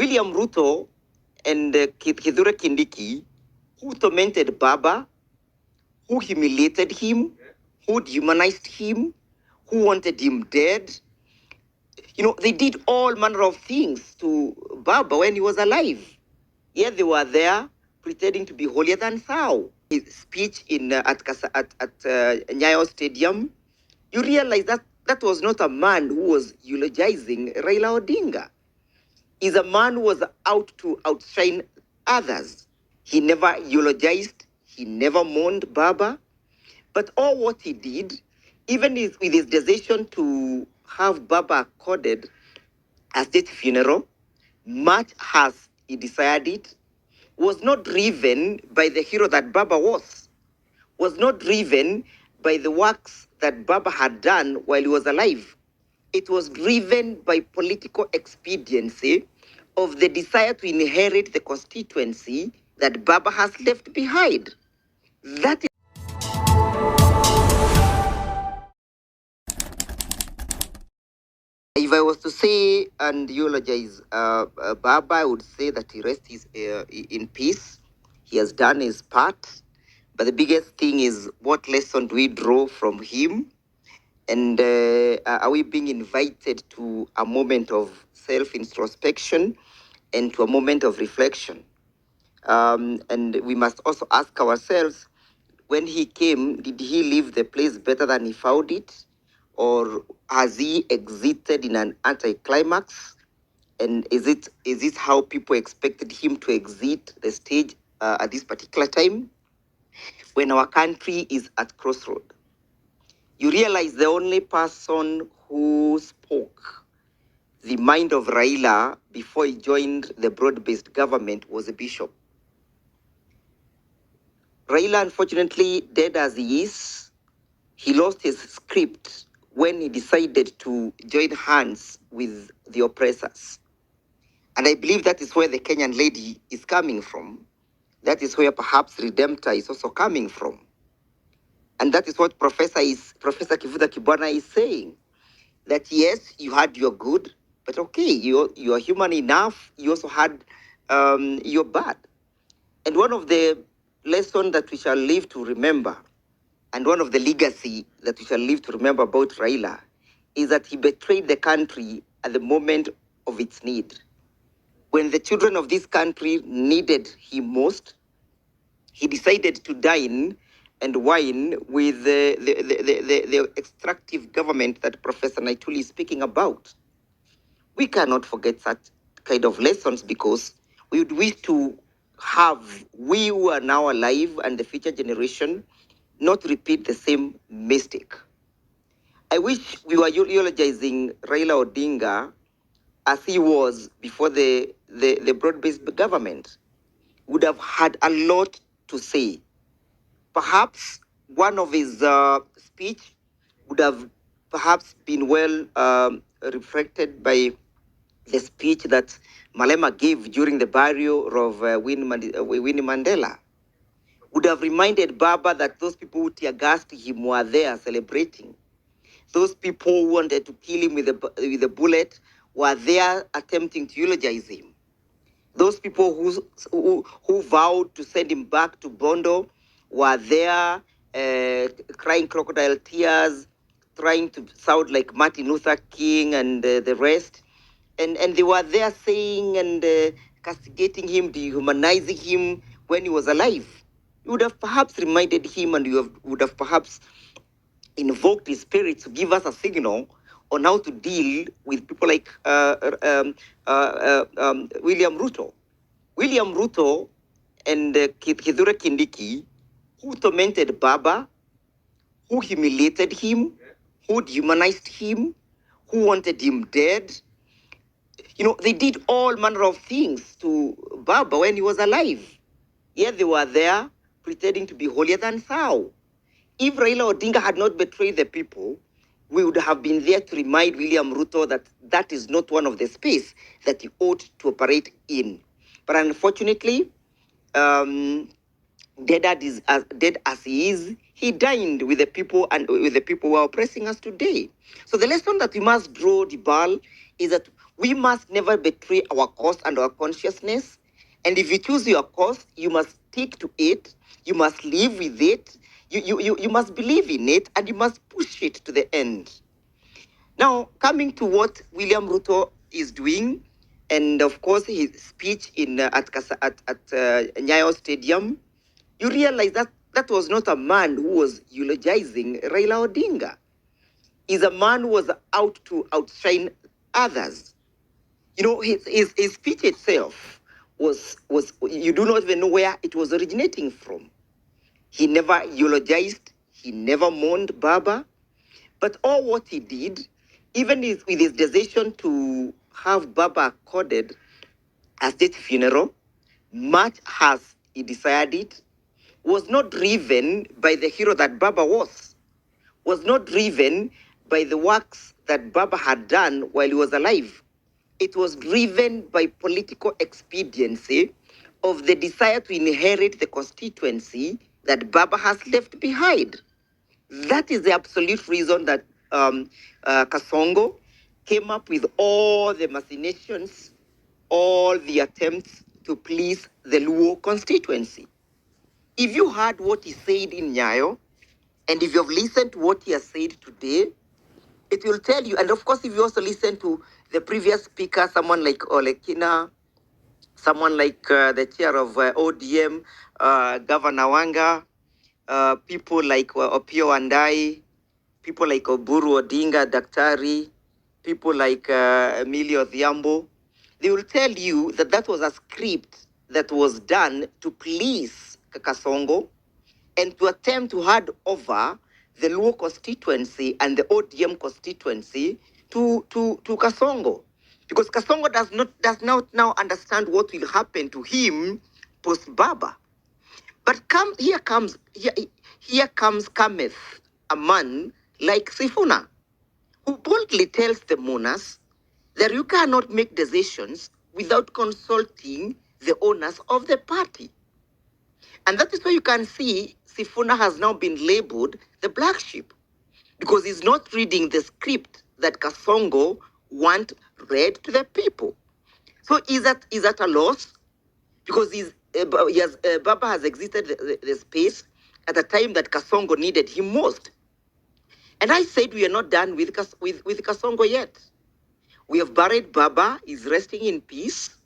William Ruto and Kithure Kindiki, who tormented Baba, who humiliated him, who dehumanized him, who wanted him dead. They did all manner of things to Baba when he was alive. Yet they were there pretending to be holier than thou. His speech at Nyayo Stadium, you realize that that was not a man who was eulogizing Raila Odinga. He's a man who was out to outshine others. He never eulogized, he never mourned Baba, but all what he did, even with his decision to have Baba accorded a state funeral, much as he desired it, was not driven by the hero that Baba was not driven by the works that Baba had done while he was alive. It was driven by political expediency of the desire to inherit the constituency that Baba has left behind. That is if I was to say and eulogize Baba, I would say that he rests in peace. He has done his part. But the biggest thing is, what lesson do we draw from him? And are we being invited to a moment of self-introspection and to a moment of reflection? And we must also ask ourselves, when he came, did he leave the place better than he found it? Or has he exited in an anticlimax? And is it how people expected him to exit the stage at this particular time? When our country is at crossroad, you realize the only person who spoke the mind of Raila before he joined the broad-based government was a bishop. Raila, unfortunately, dead as he is, he lost his script when he decided to join hands with the oppressors. And I believe that is where the Kenyan lady is coming from. That is where perhaps Redemptor is also coming from. And that is what Professor Kivuta Kibwana is saying. That yes, you had your good, but okay, you are human enough. You also had your bad. And one of the lessons that we shall live to remember, and one of the legacy that we shall live to remember about Raila, is that he betrayed the country at the moment of its need. When the children of this country needed him most, he decided to dine and wine with the extractive government that Professor Naituli is speaking about. We cannot forget such kind of lessons, because we would wish to have we who are now alive and the future generation not repeat the same mistake. I wish we were eulogizing Raila Odinga as he was before the broad-based government. Would have had a lot to say. Perhaps one of his speech would have perhaps been well reflected by the speech that Malema gave during the burial of Winnie Mandela. Would have reminded Baba that those people who tear-gassed him were there celebrating. Those people who wanted to kill him with a bullet were there attempting to eulogize him. Those people who vowed to send him back to Bondo were there crying crocodile tears, trying to sound like Martin Luther King and the rest. And they were there saying and castigating him, dehumanizing him when he was alive. You would have perhaps reminded him, and you would have perhaps invoked his spirit to give us a signal on how to deal with people like William Ruto. William Ruto and Kithure Kindiki, who tormented Baba, who humiliated him, who dehumanized him, who wanted him dead. They did all manner of things to Baba when he was alive. Yet they were there pretending to be holier than thou. If Raila Odinga had not betrayed the people, we would have been there to remind William Ruto that that is not one of the space that he ought to operate in. But unfortunately, dead as he is, he dined with the people and with the people who are oppressing us today. So the lesson that we must draw, Dibal, is that We must never betray our cause and our consciousness. And if you choose your cause, you must stick to it. You must live with it. You must believe in it, and you must push it to the end. Now, coming to what William Ruto is doing, and of course his speech in at Nyayo Stadium, you realize that that was not a man who was eulogizing Raila Odinga. He's a man who was out to outshine others. You know, his speech itself was you do not even know where it was originating from. He never eulogized, he never mourned Baba, but all what he did, even with his decision to have Baba accorded a state funeral, much as he desired it, was not driven by the hero that Baba was not driven by the works that Baba had done while he was alive. It was driven by political expediency of the desire to inherit the constituency that Baba has left behind. That is the absolute reason that Kasongo came up with all the machinations, all the attempts to please the Luo constituency. If you heard what he said in Nyayo, and if you've listened to what he has said today, it will tell you. And of course, if you also listen to the previous speaker, someone like Olekina, someone like the chair of ODM, Governor Wanga, people like Opio Andai, people like Oburu Odinga, Daktari, people like Emilio Thiambo, they will tell you that that was a script that was done to please Kakasongo and to attempt to hand over the Luo constituency and the ODM constituency to Kasongo. Because Kasongo does not now understand what will happen to him post Baba. But here cometh a man like Sifuna, who boldly tells the mourners that you cannot make decisions without consulting the owners of the party. And that is why you can see Sifuna has now been labeled the black sheep, because he's not reading the script that Kasongo want read to the people. So is that a loss? Because Baba has exited the space at a time that Kasongo needed him most. And I said we are not done with Kasongo yet. We have buried Baba, he's resting in peace.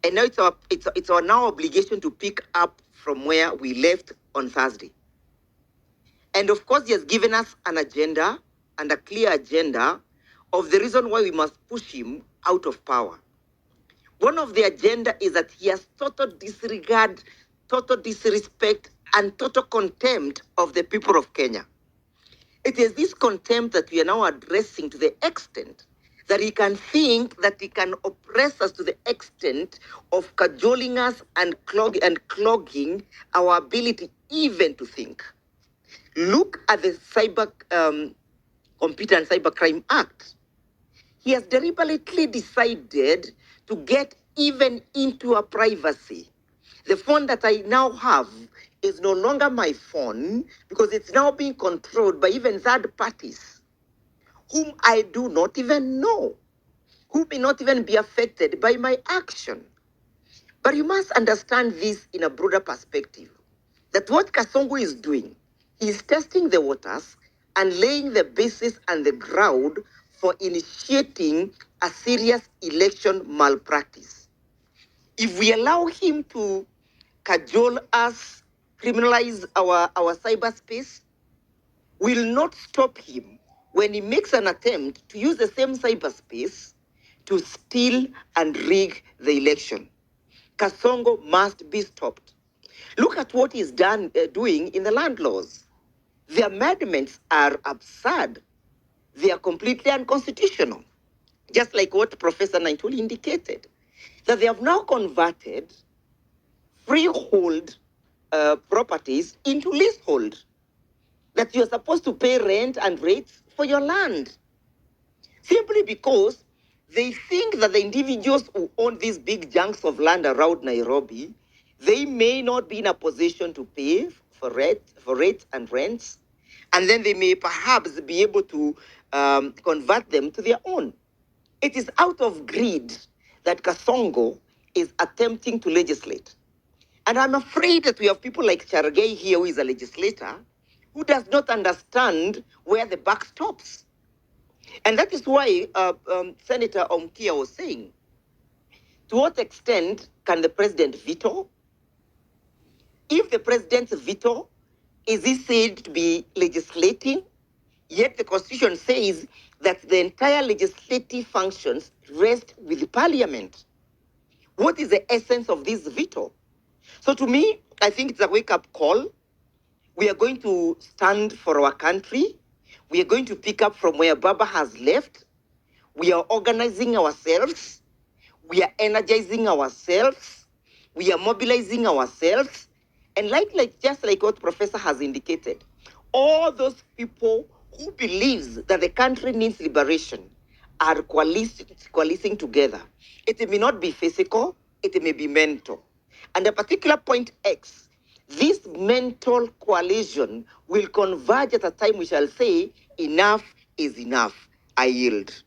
And now it's our now obligation to pick up from where we left on Thursday. And of course, he has given us an agenda and a clear agenda of the reason why we must push him out of power. One of the agenda is that he has total disregard, total disrespect, and total contempt of the people of Kenya. It is this contempt that we are now addressing to the extent that he can think that he can oppress us to the extent of cajoling us and clogging our ability even to think. Look at the Computer and Cybercrime Act. He has deliberately decided to get even into our privacy. The phone that I now have is no longer my phone because it's now being controlled by even third parties whom I do not even know, who may not even be affected by my action. But you must understand this in a broader perspective, that what Kasongo is doing, he is testing the waters and laying the basis and the ground for initiating a serious election malpractice. If we allow him to cajole us, criminalize our cyberspace, will not stop him when he makes an attempt to use the same cyberspace to steal and rig the election. Kasongo must be stopped. Look at what he's doing in the land laws. The amendments are absurd. They are completely unconstitutional. Just like what Professor Naituli indicated, that they have now converted freehold properties into leasehold, that you're supposed to pay rent and rates for your land, simply because they think that the individuals who own these big chunks of land around Nairobi, they may not be in a position to pay for rates and rents, and then they may perhaps be able to convert them to their own. It is out of greed that Kasongo is attempting to legislate. And I'm afraid that we have people like Chargei here, who is a legislator, who does not understand where the buck stops. And that is why Senator Omkia was saying, to what extent can the president veto? If the president's veto, is he said to be legislating? Yet the Constitution says that the entire legislative functions rest with the parliament. What is the essence of this veto? So to me, I think it's a wake-up call. We are going to stand for our country. We are going to pick up from where Baba has left. We are organizing ourselves. We are energizing ourselves. We are mobilizing ourselves. And just like what Professor has indicated, all those people who believes that the country needs liberation are coalescing together. It may not be physical, it may be mental. And a particular point X, this mental coalition will converge at a time we shall say, enough is enough. I yield.